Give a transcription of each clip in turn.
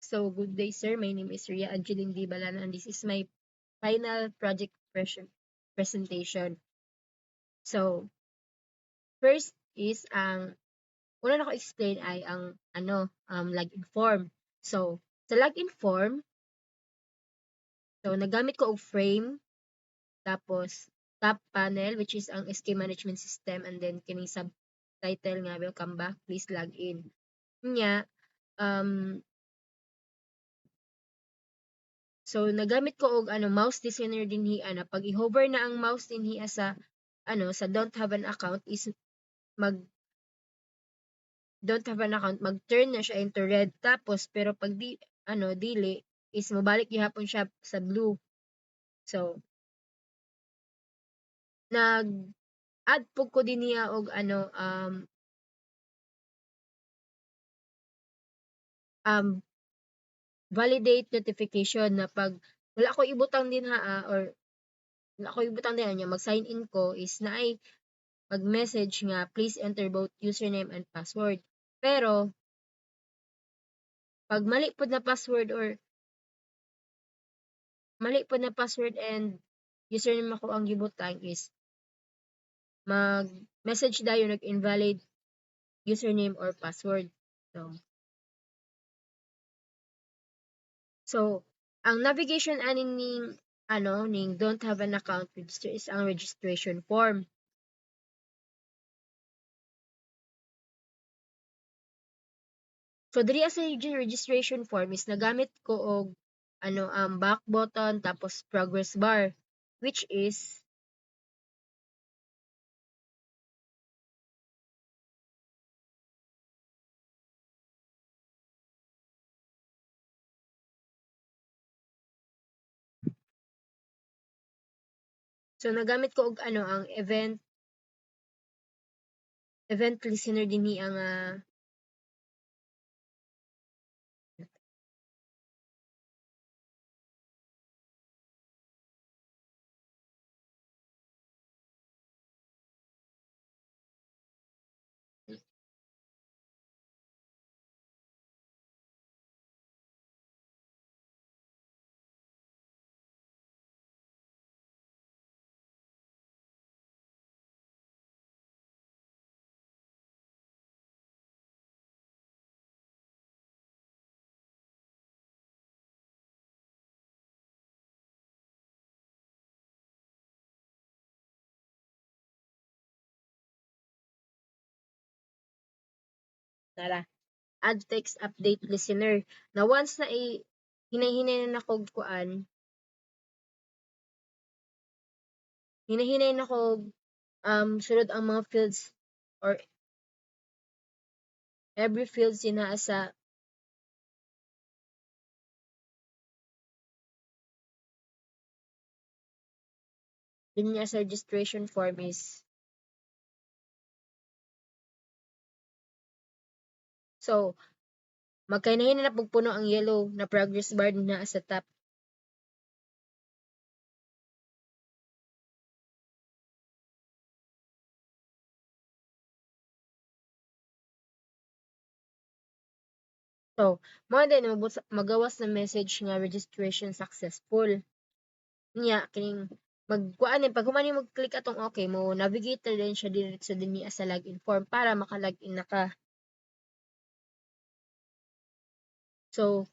So, good day, sir. My name is Ria Angeline D. Balana, and this is my final project presentation. So, first is una na ko explain ay ang login form. So, sa login form, nagamit ko og frame, tapos top panel, which is ang SK management system, and then kining subtitle nga, welcome back, please log in. Nya, so nagamit ko og mouse designer dinhi na pag i-hover na ang mouse dinhi sa sa don't have an account is don't have an account, mag-turn na siya into red, tapos pero pag dili is mabalik gihapon siya sa blue. So nag-add po ko din niya og validate notification na pag wala ko ibutang din or wala ko ibutang din niya mag-sign in ko is naay mag-message nga please enter both username and password. Pero pag mali pod na password and username ako ang gibutang is mag-message dayon nag-invalid username or password. So ang navigation anin ning don't have an account register is ang registration form. So diri sa registration form is nagamit ko og back button tapos progress bar, which is so nagamit ko og ang event listener dinhi ang nara add text update listener na once na hinahinay na kog kuan hinahinay na kog sunod ang mga fields or every fields na sa din sa registration form is so magkainahin na pagpuno ang yellow na progress bar na sa top. So mo din magawas na message nga registration successful. Nya kining magkuan ni pag humani mag-click atong okay mo navigate din siya diretso dinhi sa login form para maka-login na ka. So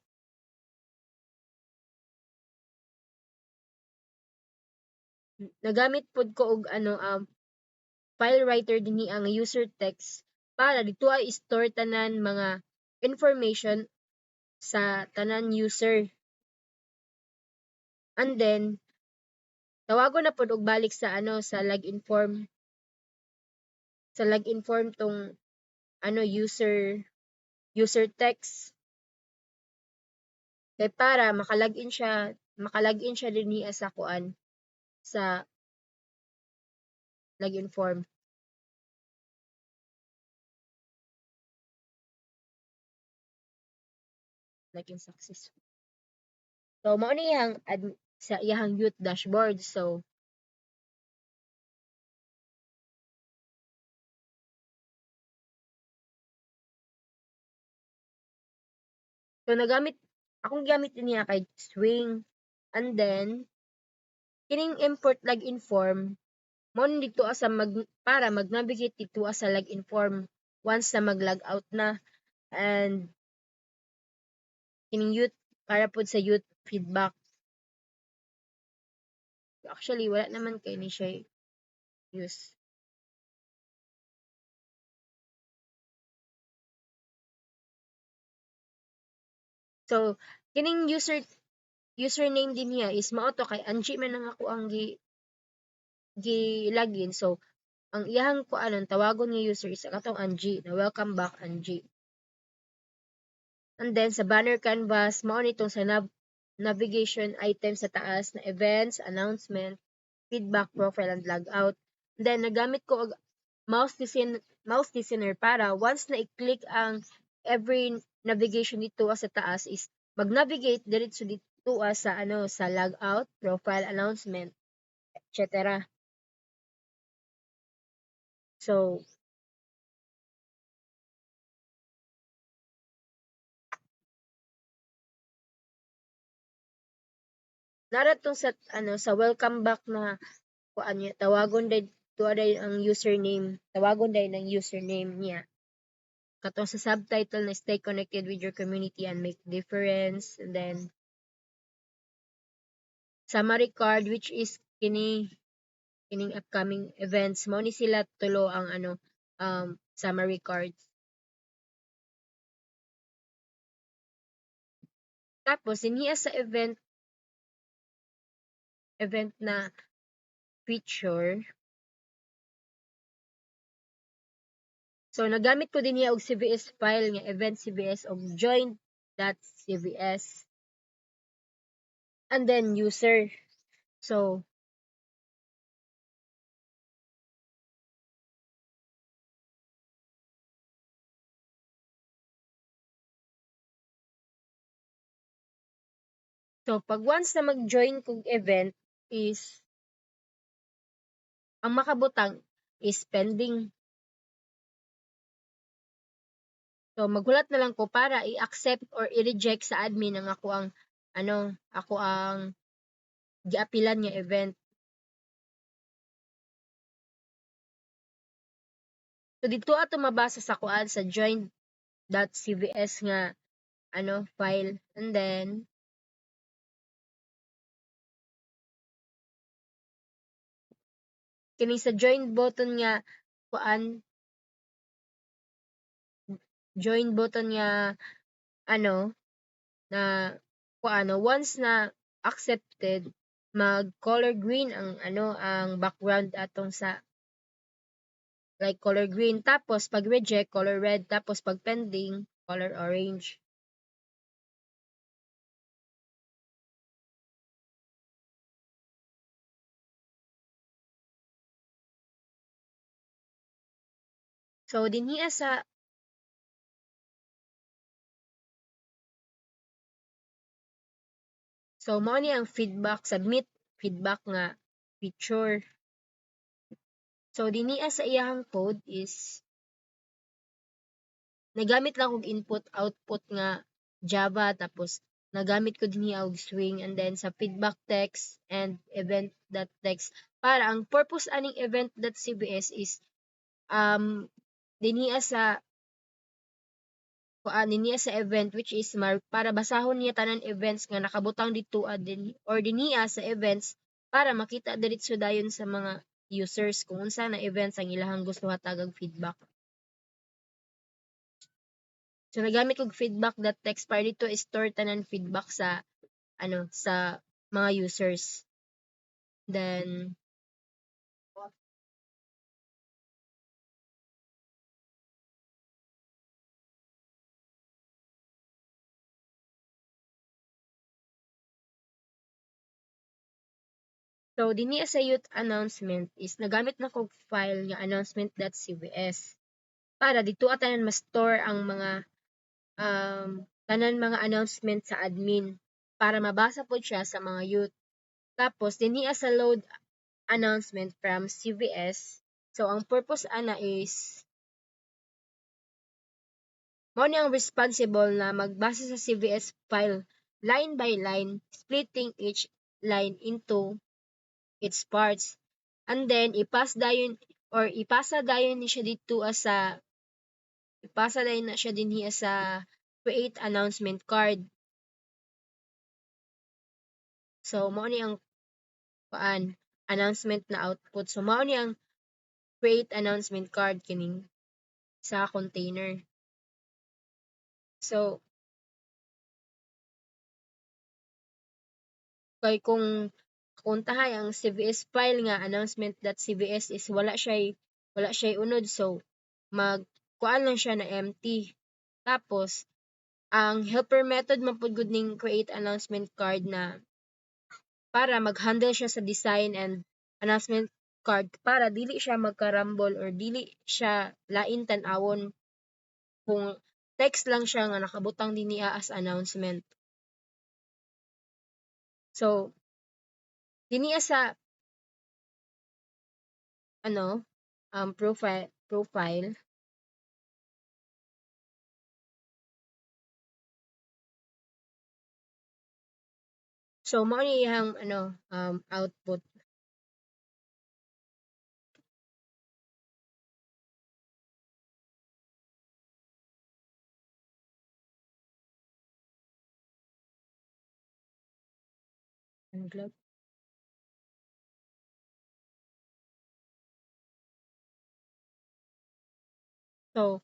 nagamit pod ko og file writer dinhi ang user text para dito ay store tanan mga information sa tanan user. And then tawagon na pod og balik sa sa login form. Sa login form tong user text. Kay para maka-login siya dinhi sa kuan sa login form. Login successful. So mao ni sa iyang youth dashboard. So nagamit akong gamit niya kay swing. And then kining import login form mo dito sa para mag-navigate dito sa login form once na mag-log out na. And kining youth para pud sa youth feedback. Actually wala naman kay ni siya use. So kining username din niya is mao to kay Angie man ang ako ang gi-login. So ang iyang kuanon tawagon nga user is katong Angie na welcome back Angie. And then sa banner canvas mao nitong sa navigation item sa taas na events, announcement, feedback, profile, and logout. And then nagamit ko og mouse listener para once na i-click ang every navigation dito sa taas is mag-navigate diretso dito sa sa logout, profile, announcement, etc. So naratong sa sa welcome back na kuan niya tawagon day ang username, tawagon day ng username niya. Katong sa subtitle na stay connected with your community and make difference. And then summary card which is kining upcoming events mo ni sila tulo ang summary cards. Tapos iniya sa event na feature. So nagamit ko din niya og CVS file nga event CVS og join.cvs. And then user. So pag once na mag-join kog event is ang makabutang is pending. So maghulat na lang ko para i-accept or i-reject sa admin ang ako ang giapilan nga event. So dito ato mabasa sa kuan sa join.cvs nga file. And then kini sa join button nga kuan join button nga na once na accepted mag color green ang background atong sa like color green, tapos pag reject color red, tapos pag pending color orange. So dinhiya sa mao ni ang feedback, submit feedback nga feature. So dinhiya sa iyang code is nagamit lang og input output nga Java, tapos nagamit ko dinhi og swing. And then sa feedback text and event.text para ang purpose aning event.cbs is dinhiya sa dinhiya sa event which is para basahon niya tanan events nga nakabutang dito din or dinhiya sa events para makita diretso dayon sa mga users kung unsa na events ang ilahang gusto hatagag feedback. So nagamit kog feedback.text para dito store tanan feedback sa sa mga users. Then so dinhi sa youth announcement is nagamit na kog file nga announcement.cvs para dito tanan ma-store ang mga tanan mga announcement sa admin para mabasa pod siya sa mga youth. Tapos dinhi sa load announcement from CVS. So ang purpose ana is mao ni ang responsible na magbasa sa CVS file line by line, splitting each line into its parts. And then ipasa dayon ni siya dito ipasa dayon na siya dinhi sa create announcement card. So mao ni ang announcement na output. So mao ni ang create announcement card kining sa container. So kay kung tahay ang CVS file nga announcement.cvs is wala siya unod, so kuan lang siya na empty. Tapos ang helper method man pud gud ning create announcement card na para mag-handle siya sa design and announcement card para dili siya magkarambol or dili siya lain tan-awon kung text lang siya nga nakabutang dinhi as announcement. So dinhi sa profile. So mao ni iyang output. Unglove. So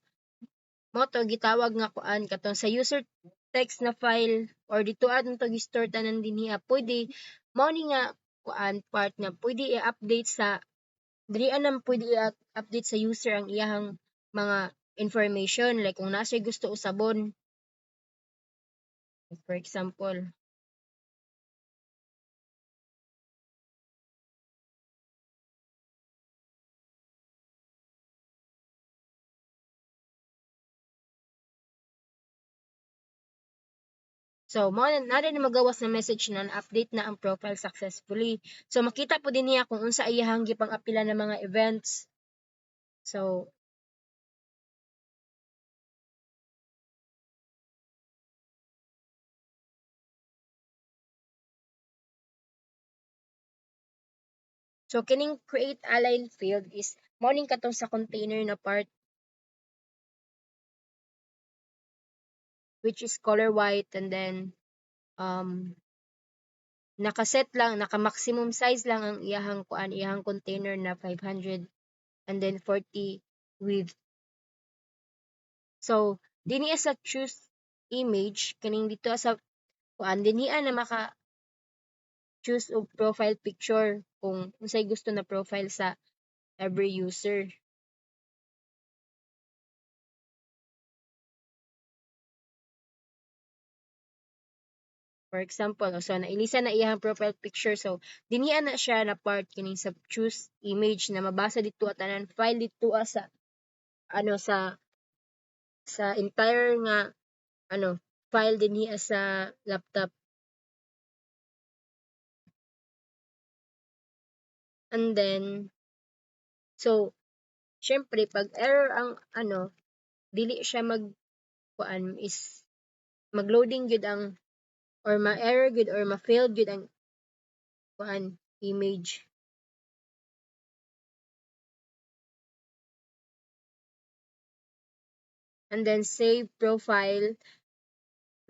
mo to gitawag nga kuan katong sa user text na file or dito adto to gi-store tanan dinhi pwede mao ni nga kuan part nga pwede i-update sa diri anam pwede i-update sa user ang iyahang mga information like kung nasa gusto usabon, for example. So mao na rin magawas na message na update na ang profile successfully. So makita po din niya kung unsa iyahang gipang apila ng mga events. So kining create align field is mao ning katong sa container na part which is color white, and then naka-set lang, naka-maximum size lang ang iyahang container na 500 and then 40 width. So dinhi sa choose image kaning dito sa dinhi na maka choose og profile picture kung unsay gusto na profile sa every user. For example, so nailisa na iyang profile picture, so dinhi na siya na part kining sa choose image na mabasa dito at tanan file dito sa sa entire nga file dinhi sa laptop. And then so syempre pag error ang dili siya is magloading gud ang or ma-error gud or ma-fail gud ang image. And then save profile.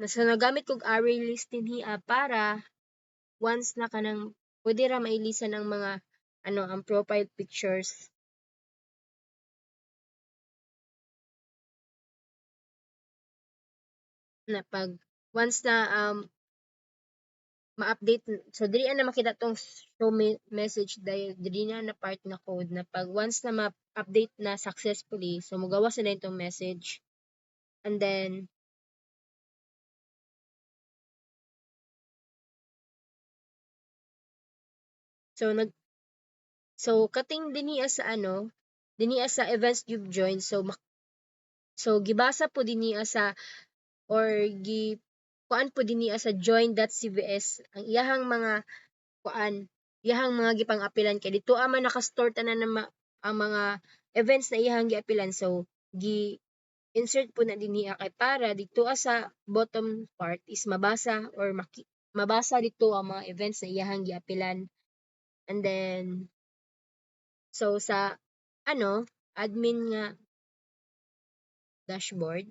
So nagamit kog array list dinhi para once na kanang pwede ra mailisan ang mga ang profile pictures. Na pag once na ma-update, so diri na makita tong show message diri na part na code na pag once na ma-update na successfully, so mogawas na itong message. And then so kating dinhi sa sa events you've joined, so gibasa po dinhi sa or kuan po dinhi sa join.cvs ang iyahang mga gipang apilan kay dito naka-store tanan ang mga events na iyahang giapilan, so insert po na dinhi kay para dito sa bottom part is mabasa or mabasa dito ang mga events na iyahang giapilan. And then so sa admin nga dashboard,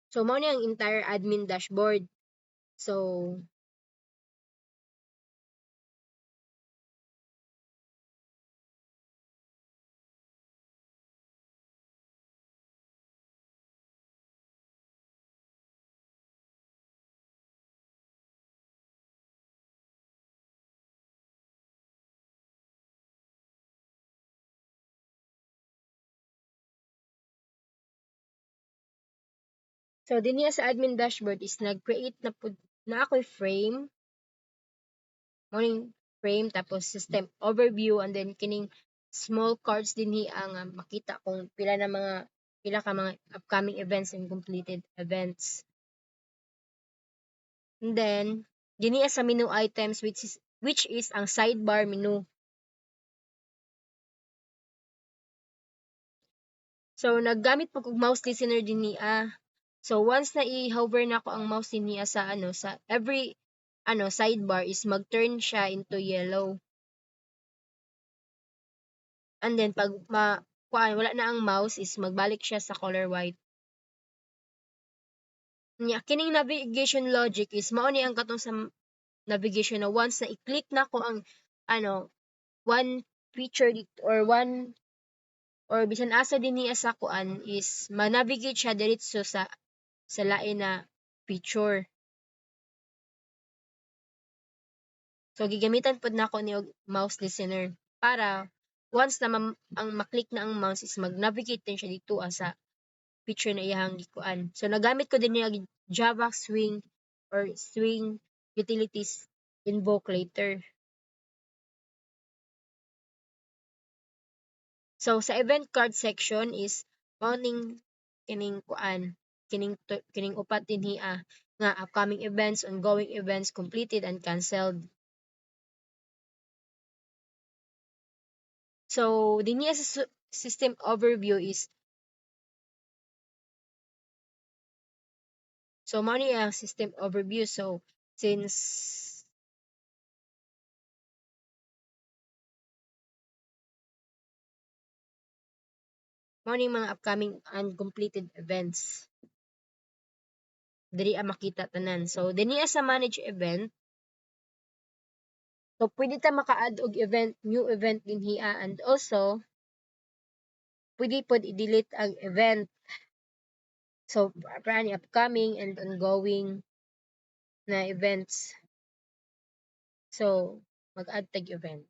so mao ni ang entire admin dashboard. So dinhi sa admin dashboard is nag-create na ako'y frame, morning frame, tapos system overview, and then kining small cards dinhi ang makita kung pila ka mga upcoming events and completed events. And then dinhi sa menu items which is ang sidebar menu. So naggamit po kog mouse listener dinhi. So once na i-hover na ko ang mouse dinhi sa sa every sidebar is mag-turn siya into yellow. And then pag wala na ang mouse is magbalik siya sa color white. Nya kining navigation logic is mao ni ang katong sa navigation na once na i-click na ko ang one feature or bisan asa dinhi sa kuan is ma-navigate siya diretso sa lain na feature. So gigamitan pud nako ni og mouse listener para once na ang maklik na ang mouse is mag-navigate din siya dito sa feature na iyang gikuan. So nagamit ko din yung Java Swing utilities invoke later. So sa event card section is mounting kining upat dinhi nga upcoming events, ongoing events, completed and canceled. So dinhi sa system overview is so mao ni ang system overview. So since mao ni mga upcoming and completed events diri makita tanan. So dinhi sa manage event, so pwede ta maka-add og new event dinhi and also pwede pod i-delete ang event. So para ni upcoming and ongoing na events. So mag-add tag event.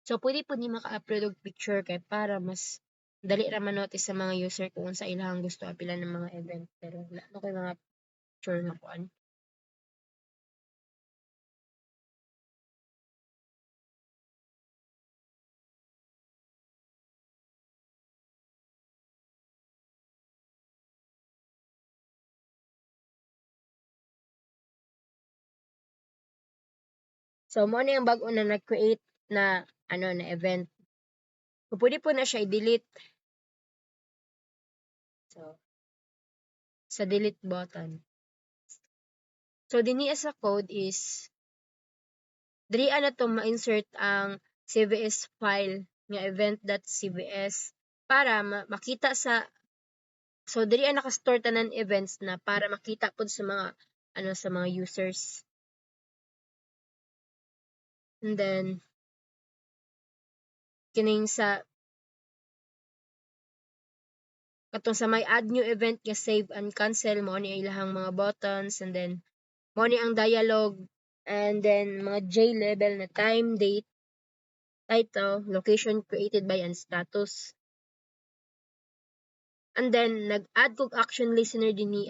So pwede pod ni maka-upload og picture kay para mas dali ra ma-notice sa mga user kung unsa ilang gusto apilan ng mga event, pero wala na koy mga picture na kuan. So mo ni ang bag-o na nag-create na na event. So pwede po na siya i-delete. So sa delete button. So dinhi sa code is diri na to ma-insert ang CVS file nga event.cvs para makita so diri naka-store tanan events na para makita pud sa mga sa mga users. And then kining katong sa may add new event nga save and cancel mo ni ilahang mga buttons, and then mo ni ang dialogue, and then mga J level na time, date, title, location created by, and status. And then nag-add kog action listener dinhi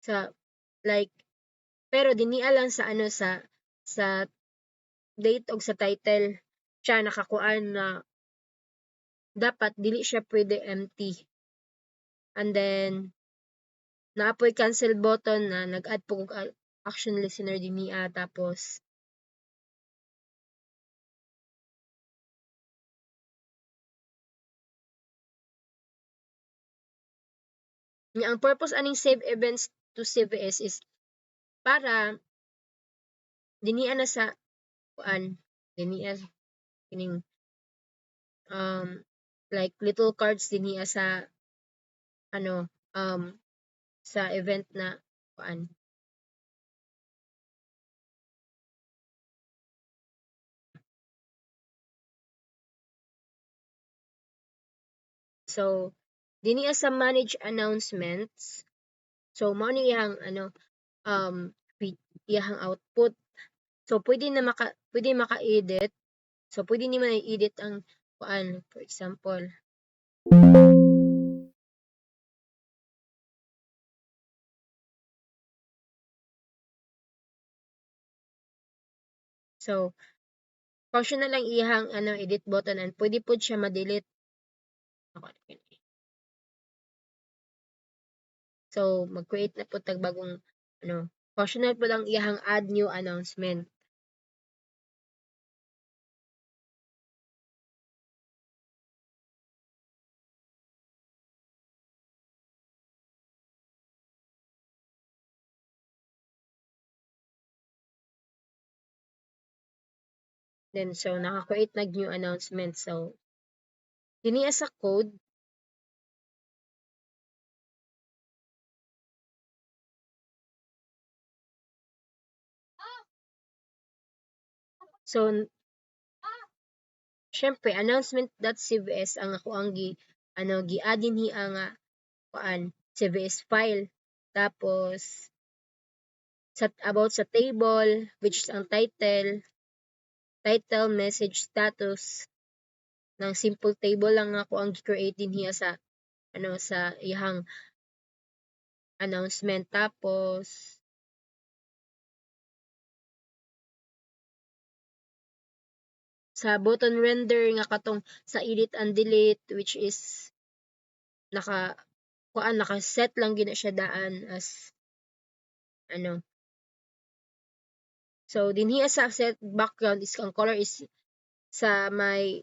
sa like, pero dinhi lang sa sa date og sa title siya nakakuan na dapat dili siya pwede empty. And then naapoy cancel button na nag-add po kog action listener dinhi tapos ang purpose aning save events to CVS is para dinhi na sa kuan dinhi kining like little cards dinhi sa ano sa event na kuan. So dinhi sa manage announcements. So mao ni iyang um iyang output. So pwede maka-edit. So pwede nimo i-edit ang kuan, for example. So function na lang iyang edit button and pwede pud siya ma-delete. So mag-create na pud tag bagong functional pud ang iyang add new announcement. Then so naka-create nag new announcement. So dinhi sa code. So syempre announcement.cvs ang ako ang gi-add dinhi ang kuan CVS file. Tapos about sa table, which is ang title, message, status ng simple table lang ako ang gi-create dinhi sa sa iyang announcement. Tapos sa button render nga katong sa edit and delete, which is naka-set lang gina siya daan as so dinhi sa set background is ang color is sa may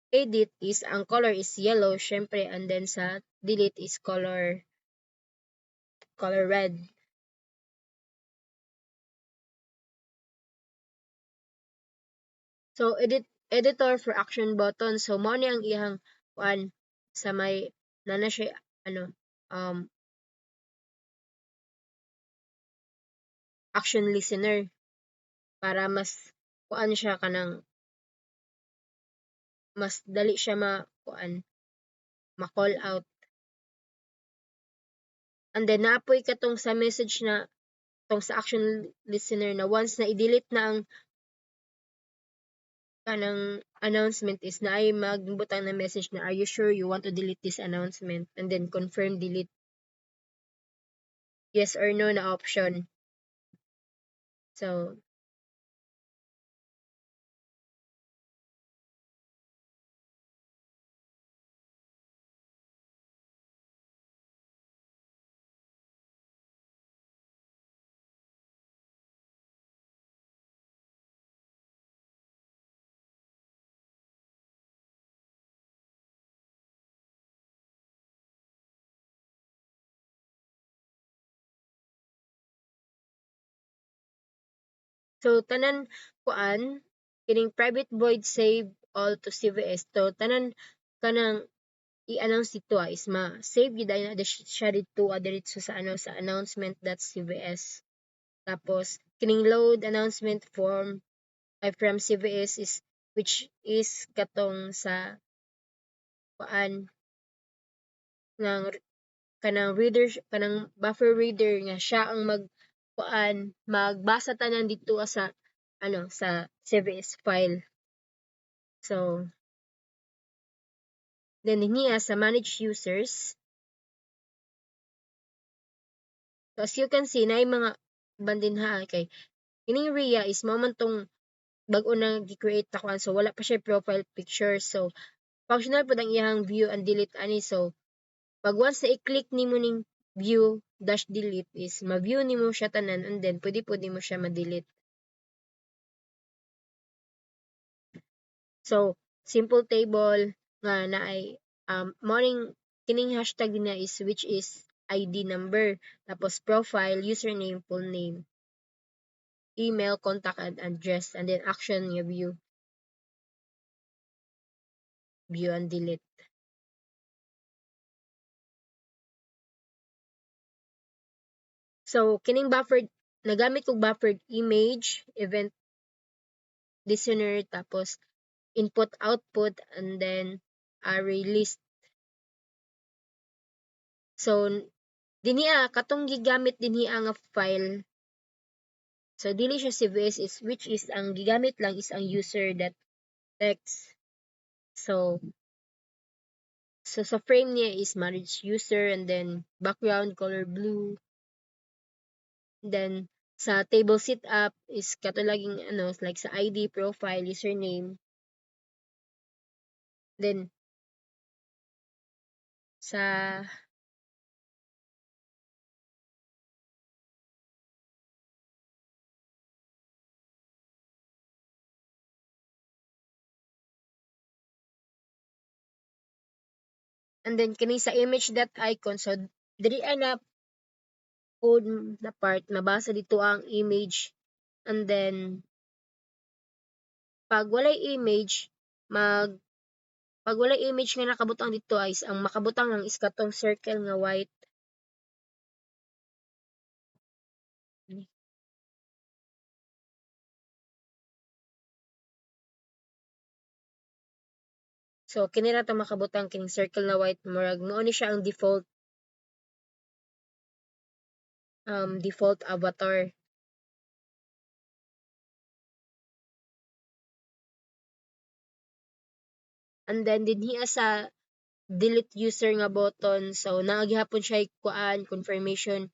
edit is ang color is yellow syempre, and then sa delete is color red. So editor for action button. So mao ni ang iyang kuan sa may nana siya action listener para mas kuan siya kanang mas dali siya ma-call out. And then naapoy katong sa message na tong sa action listener na once na i-delete na ang kanang announcement is na ay magbutang na message na are you sure you want to delete this announcement, and then confirm delete, yes or no na option. So tanan kuan kining private void save all to CVS. So tanan kanang i-announce dito is ma-save gyud na siya dito diretso sa sa announcement.cvs. Tapos kining load announcement form from CVS is which is katong sa kuan ng kanang reader kanang buffer reader nga siya ang magbasa tanan dito sa sa CVS file. So then niya sa manage users. So as you can see na mga bandinha kay kining Rhea is moment tong bag-o na gi-create ako, so wala pa siya profile picture. So functional pud ang iyang view and delete ani. So pag once na i-click nimo ning view dash delete is ma-view nimo siya tanan, and then pwede mo siya ma-delete. So simple table nga naay morning kining hashtag na is which is ID number, tapos profile, username, full name, email, contact and address, and then action nga view and delete. So kining buffered, nagamit kog buffered image, event listener, tapos input output, and then array list. So dinhi katong gigamit dinhi nga file. So dili siya CVS is which is ang gigamit lang is ang user.txt. So sa frame niya is manage user, and then background color blue. Then sa table setup is katulaging like sa ID, profile, username. Then sa and then kini sa image.icon, so diri na code na part mabasa dito ang image, and then pag walay image pag walay image nga nakabutang dito ay ang makabutang lang is katong circle nga white. So kini ra ta makabutang kining circle na white, murag mao ni siya ang default avatar. And then dinhi sa delete user nga button, so naa gihapon siya kuan confirmation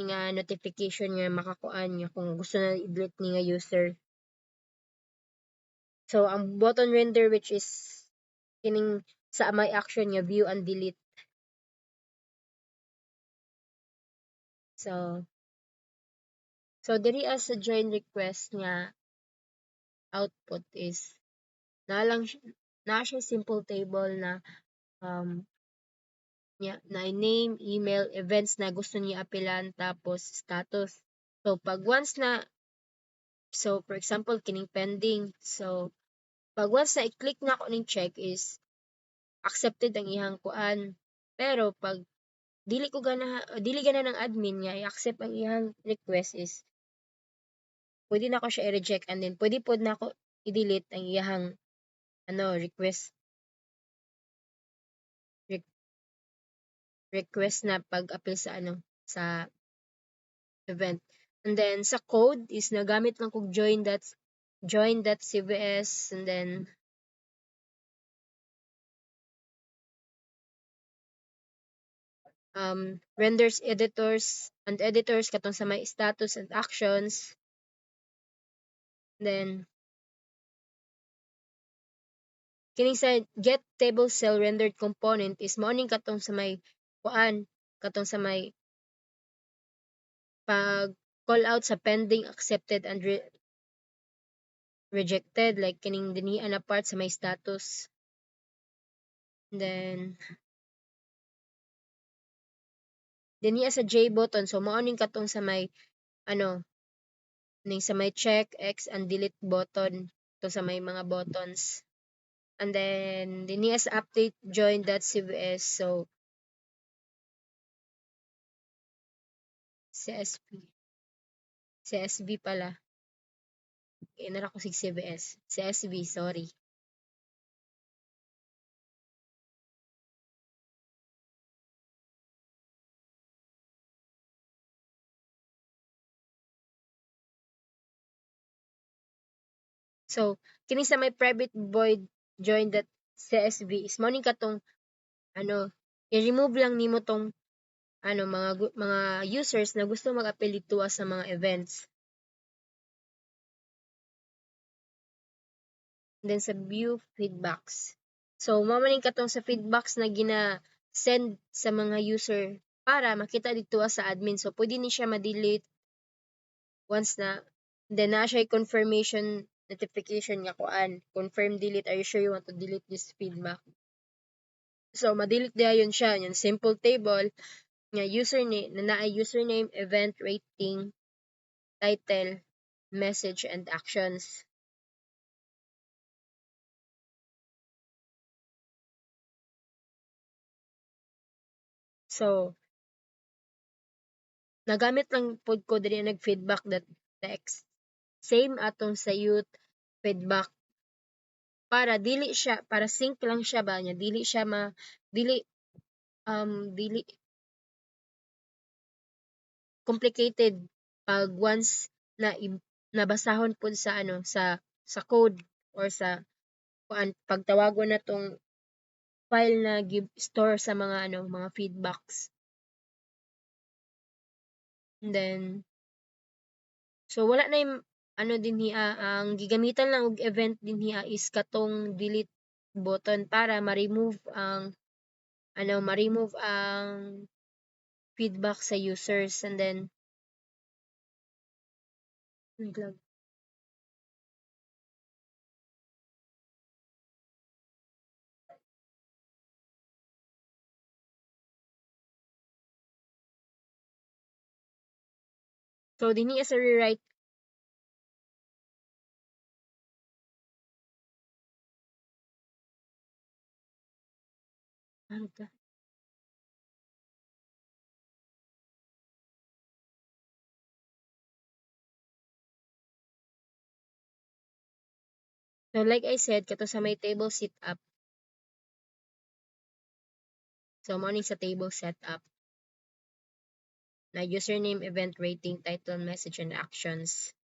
nga notification nga makakuan nga kung gusto na i-delete ni nga user. So ang button render which is kining sa my action nga view and delete. So diri as sa join request nga output is na siya simple table na na name, email, events na gusto niya apilan, tapos status. So pag once na, so for example kining pending, so pag once na i-click na ako ning check is accepted ang ihang kuan. Pero pag dili gana ng admin nga i-accept ang ihang request is pwede na ako siya i-reject, and then pwede pod na ako i-delete ang ihang request na pag-appeal sa sa event. And then sa code is nagamit lang kog join.cvs, and then renders editors and editors katong sa may status and actions. Then kining sa get table cell rendered component is mao ning katong sa may katong sa may pag call out sa pending, accepted and rejected, like kining dinhi na part sa may status. And then dinhi sa J button, so mao ning katong sa may ning sa may check, X and delete button to sa may mga buttons. And then dinhi sa update join.cvs, so CSV pala. Inara ko sig CVS. CSV, sorry. So kini sa may private void join that CSV is mao ning katong ano i-remove lang nimo tong ano mga users na gusto mag-appel dito sa mga events. Then sa view feedbacks. So mao man katong sa feedbacks na gina-send sa mga user para makita dito sa admin. So pwede ni siya ma-delete once na then na siya confirmation notification nga kuan confirm delete, are you sure you want to delete this feedback? So ma-delete dayon siya yung simple table nga username na naay username, event, rating, title, message, and actions. So nagamit lang pod ko diri nag-feedback that text. Same atong sa youth feedback para dili siya para sync lang siya ba niya dili siya dili dili complicated pag once na nabasahon pud sa ano sa code or sa kuan pagtawagon natong file na give store sa mga ano mga feedbacks. And then so wala na yung ano dinhi ang gigamitan lang og event dinhi is katong delete button para ma-remove ang ma-remove ang feedback sa users and then naglag. So dinhi sa rewrite ano ta? So like I said kato sa may table setup. So mo sa table setup na username, event, rating, title, message, and actions.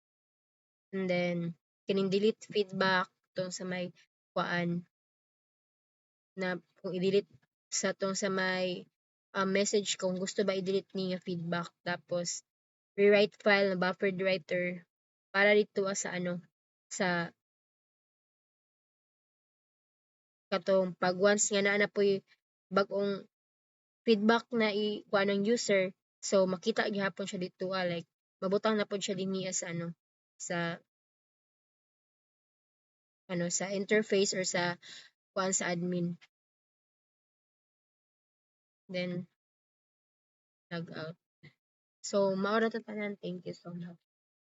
And then kining delete feedback tong sa may kuan na kung i-delete sa tong sa may message kung gusto ba i-delete niya feedback tapos rewrite file na buffered writer para dito sa ano sa katong pag once nga naa na po'y bag-ong feedback na kuha ng user so makita gihapon siya dito like mabutang na pod siya dinhi sa ano sa sa interface or sa kuan sa admin then log out. So mao ra to tanan, thank you so much.